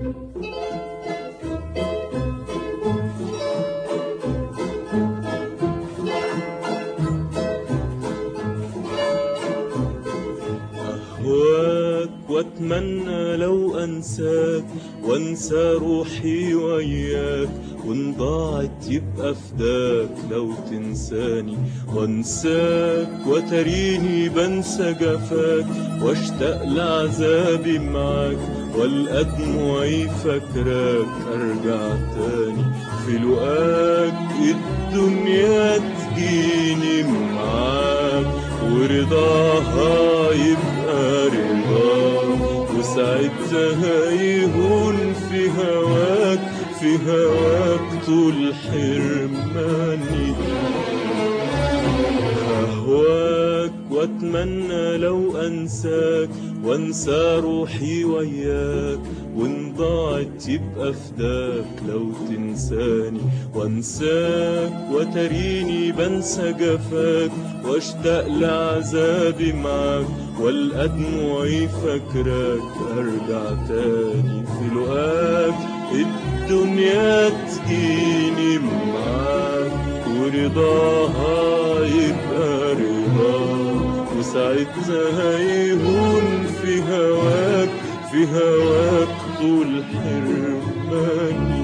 أهواك وأتمنى لو أنساك وأنسى روحي وياك، وإن ضاعت يبقى فداك لو تنساني وأنساك، وتريني بنسى جفاك واشتاق لعذابي معاك، والقى دموعي فاكراك أرجع تاني في لقاك. الدنيا تجيني معاك ورضاها يبقى رضاك، وساعتها يهون في هواك، في هواك طول حرماني. أهواك وأتمنى لو أنساك وأنسى روحي وياك، وإن ضاعت يبقى فداك لو تنساني وأنساك، وتريني بنسى جفاك واشتاق لعذابي معاك، والقى دموعي فاكراك أرجع تاني في لقاك. الدنيا تجيني معاك ورضاها يبقى رضاك، وساعتها يهون في هواك، في هواك طول حرماني.